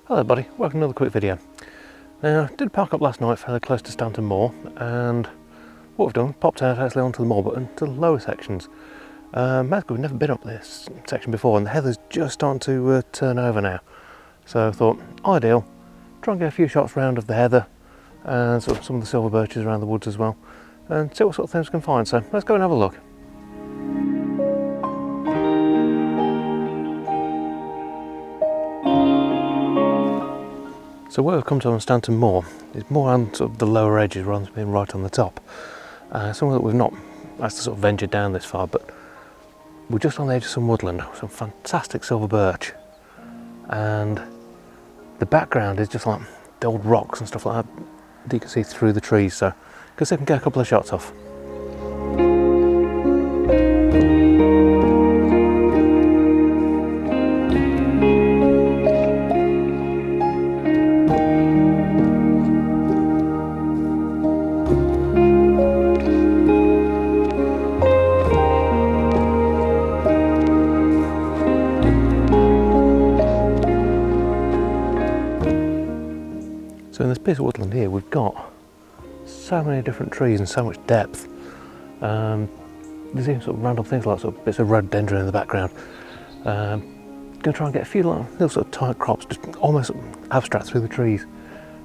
Hello buddy, welcome to another quick video. Now, I did park up last night fairly close to Stanton Moor, and what we've done, popped out actually onto the moor button to the lower sections. We've never been up this section before, and the heather's just starting to turn over now. So I thought, ideal, try and get a few shots round of the heather and sort of some of the silver birches around the woods as well, and see what sort of things we can find. So let's go and have a look. So where we've come to on Stanton Moor is more on sort of the lower edges rather than being right on the top. Somewhere that we've not actually sort of ventured down this far, but we're just on the edge of some woodland, some fantastic silver birch, and the background is just like the old rocks and stuff like that you can see through the trees. So because I can get a couple of shots off. So in this piece of woodland here, we've got so many different trees and so much depth. There's even sort of random things like sort of bits of rhododendron in the background. Going to try and get a few little sort of tight crops, just almost abstract through the trees,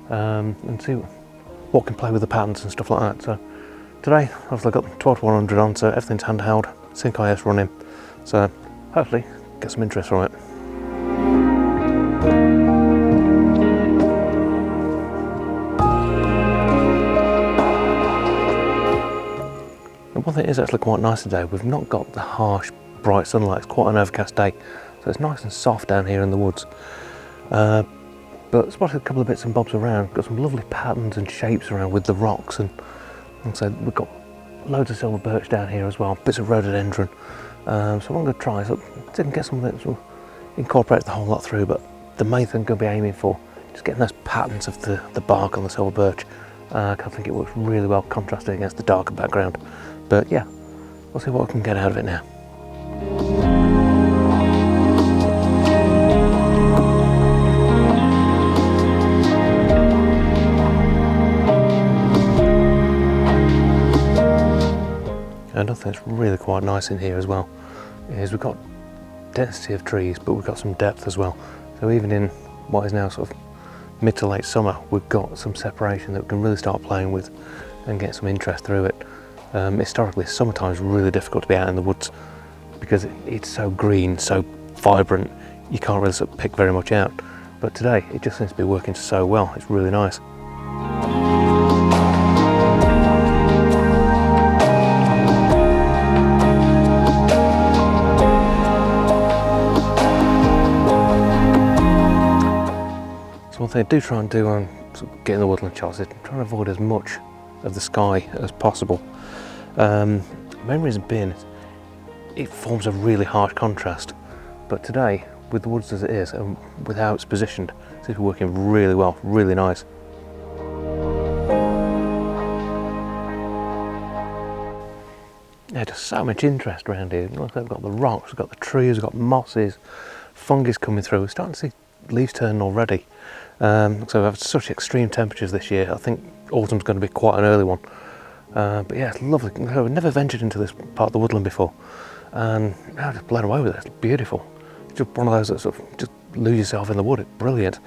and see what can play with the patterns and stuff like that. So today, I've got 12-100 on, so everything's handheld, sync IS running. So hopefully get some interest from it. One thing is actually quite nice today, we've not got the harsh bright sunlight. It's quite an overcast day, so it's nice and soft down here in the woods. But spotted a couple of bits and bobs around, got some lovely patterns and shapes around with the rocks, and so we've got loads of silver birch down here as well, bits of rhododendron. So what I'm going to try is didn't get something that sort of incorporates the whole lot through, but the main thing I'm going to be aiming for just getting those patterns of the bark on the silver birch. I think it works really well contrasting against the darker background. But yeah, we'll see what we can get out of it now. Another thing that's really quite nice in here as well is we've got density of trees, but we've got some depth as well. So even in what is now sort of mid to late summer, we've got some separation that we can really start playing with and get some interest through it. Historically, summertime is really difficult to be out in the woods because it's so green, so vibrant, you can't really sort of pick very much out. But today, it just seems to be working so well, it's really nice. So one thing I do try and do on sort of getting the woodland shots is try and avoid as much of the sky as possible. Main reason being it forms a really harsh contrast, but today with the woods as it is and with how it's positioned, it seems to be working really well, really nice. Yeah, just so much interest around here. Like I've got the rocks, we've got the trees, we've got mosses, fungus coming through. We're starting to see leaves turning already. So we've had such extreme temperatures this year. I think autumn's going to be quite an early one. But yeah, it's lovely. I've never ventured into this part of the woodland before, and I'm just blown away with it. It's beautiful. It's just one of those that sort of just lose yourself in the wood. It's brilliant.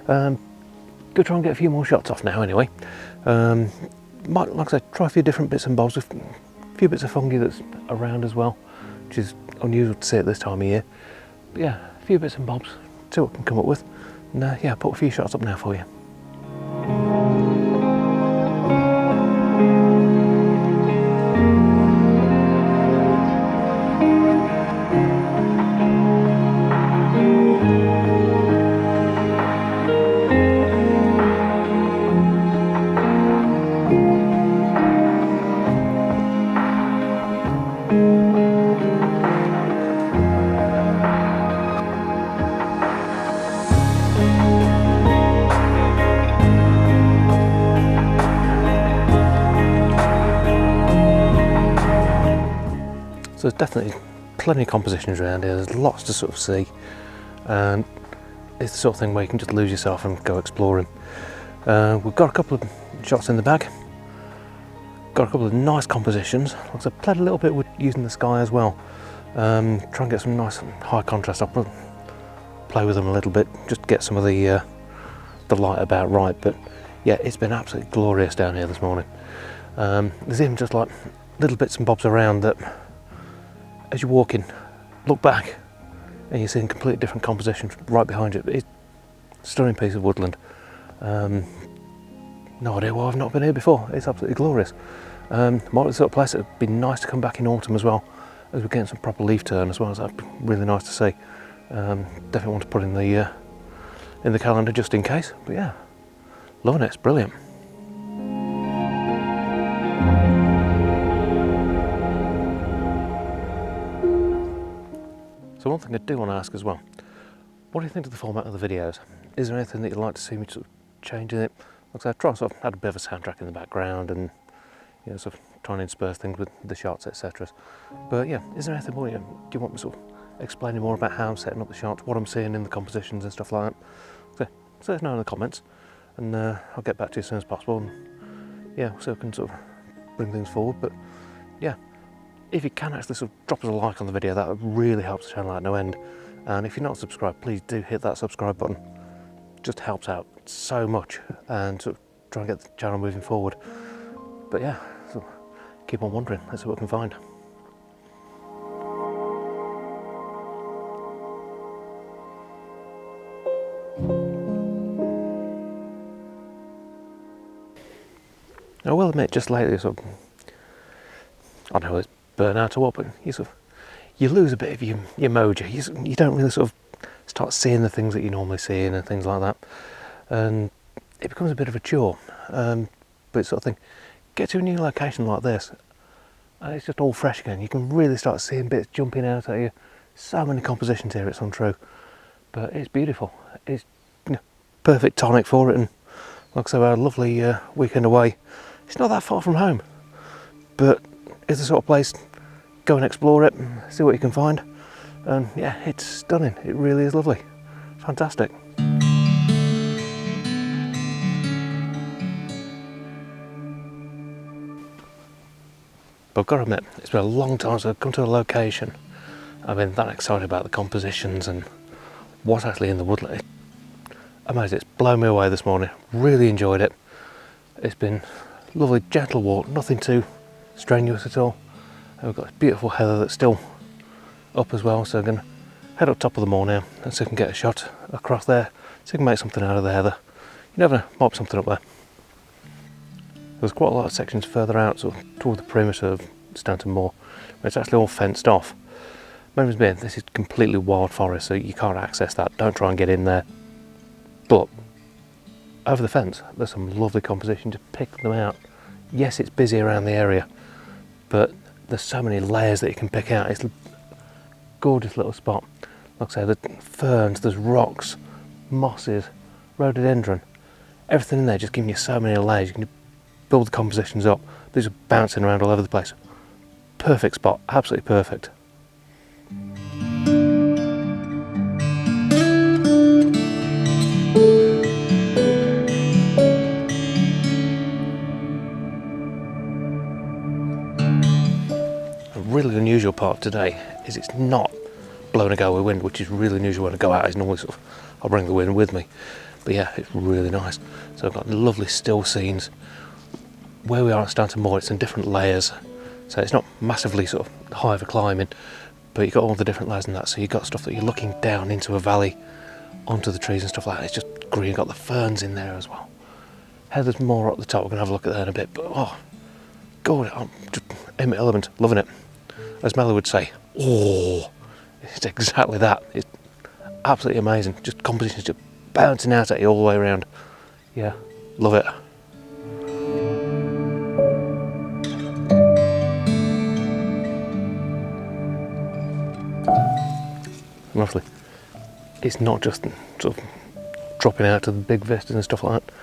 Go try and get a few more shots off now anyway. Might, like I said, try a few different bits and bobs, with a few bits of fungi that's around as well, which is unusual to see at this time of year. But yeah, a few bits and bobs, see what we can come up with. And yeah, put a few shots up now for you. So there's definitely plenty of compositions around here, there's lots to sort of see, and it's the sort of thing where you can just lose yourself and go exploring. We've got a couple of shots in the bag, got a couple of nice compositions. Like I said, played a little bit with using the sky as well. Try and get some nice high contrast. I'll probably play with them a little bit, just get some of the light about right. But yeah, it's been absolutely glorious down here this morning. There's even just like little bits and bobs around that, as you're walking, look back and you're seeing completely different compositions right behind you. It's a stunning piece of woodland. No idea why I've not been here before. It's absolutely glorious. More the sort of place, it'd be nice to come back in autumn as well, as we're getting some proper leaf turn as well, so that'd be really nice to see. Definitely want to put in the calendar just in case. But yeah, loving it, it's brilliant. So one thing I do want to ask as well, what do you think of the format of the videos? Is there anything that you'd like to see me sort of change in it? Like I said, I try sort of add a bit of a soundtrack in the background and, you know, sort of trying to intersperse things with the shots, etc. But yeah, is there anything more, do you want me sort of explaining more about how I'm setting up the shots, what I'm seeing in the compositions and stuff like that? So let us know in the comments, and I'll get back to you as soon as possible. And yeah, so I can sort of bring things forward. But yeah, if you can actually sort of drop us a like on the video, that would really help the channel out no end. And if you're not subscribed, please do hit that subscribe button. It just helps out so much and sort of try and get the channel moving forward. But yeah, so keep on wandering, let's see what we can find. I will admit, just lately, sort of, I don't know, it's burnout or what, but you lose a bit of your mojo. You don't really sort of start seeing the things that you normally see and things like that, and it becomes a bit of a chore. But it's sort of thing, get to a new location like this, and it's just all fresh again. You can really start seeing bits jumping out at you. So many compositions here, it's untrue, but it's beautiful. It's perfect tonic for it, and like I said, we had a lovely weekend away. It's not that far from home, but it's the sort of place, go and explore it, see what you can find, and yeah, it's stunning. It really is lovely, fantastic. But I've got to admit, it's been a long time since I've come to a location I've been that excited about the compositions and what's actually in the woodland. Amazing, it's blown me away this morning. Really enjoyed it. It's been a lovely gentle walk, nothing too strenuous at all. And we've got this beautiful heather that's still up as well, so I'm going to head up top of the moor now and see if I can get a shot across there, see if I can make something out of the heather. You never know, might be something up there. There's quite a lot of sections further out, sort of toward the perimeter of Stanton Moor, where it's actually all fenced off. Memories being, this is completely wild forest, so you can't access that. Don't try and get in there. But over the fence, there's some lovely composition to pick them out. Yes, it's busy around the area, but there's so many layers that you can pick out. It's a gorgeous little spot. Like I say, there's ferns, there's rocks, mosses, rhododendron, everything in there just giving you so many layers. You can build the compositions up. These are bouncing around all over the place. Perfect spot, absolutely perfect. A really unusual part of today is it's not blowing a gale with wind, which is really unusual when I go out. It's normally sort of, I'll bring the wind with me. But yeah, it's really nice. So I've got lovely still scenes. Where we are at Stanton Moor, it's in different layers. So it's not massively sort of high of a climbing, but you've got all the different layers in that. So you've got stuff that you're looking down into a valley, onto the trees and stuff like that. It's just green. You've got the ferns in there as well. Heather's more up the top. We're going to have a look at that in a bit. But oh, God, I'm just in my element, loving it. As Melly would say, oh, it's exactly that. It's absolutely amazing. Just compositions just bouncing out at you all the way around. Yeah, love it. Roughly, it's not just sort of dropping out to the big vistas and stuff like that.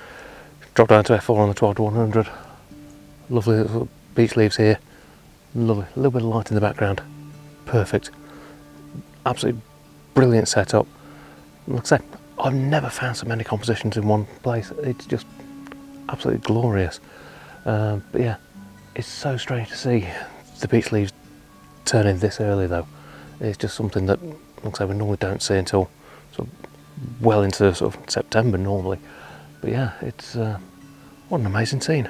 Drop down to F4 on the 12 to 100. Lovely little beech leaves here. Lovely, a little bit of light in the background. Perfect. Absolutely brilliant setup. Like I say, I've never found so many compositions in one place. It's just absolutely glorious. But yeah, it's so strange to see the peach leaves turning this early though. It's just something that, like I say, we normally don't see until sort of well into sort of September normally. But yeah, it's what an amazing scene.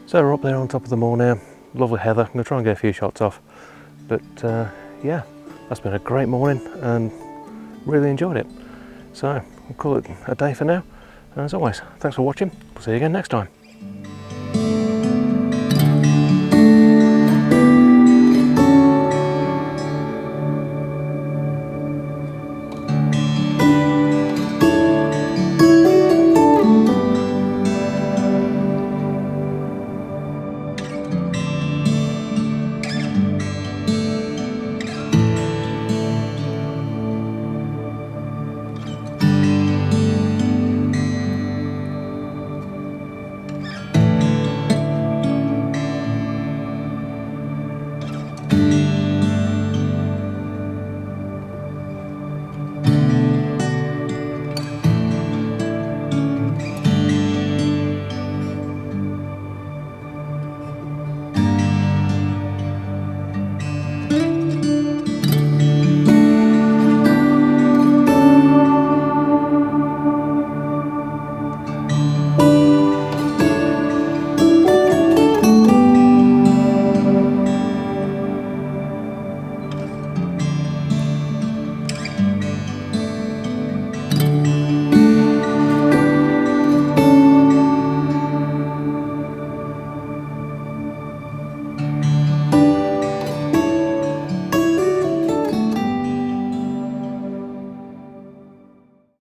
So we're up there on top of the moor now. Lovely heather. I'm going to try and get a few shots off. But yeah, that's been a great morning and really enjoyed it. So we'll call it a day for now. And as always, thanks for watching. We'll see you again next time.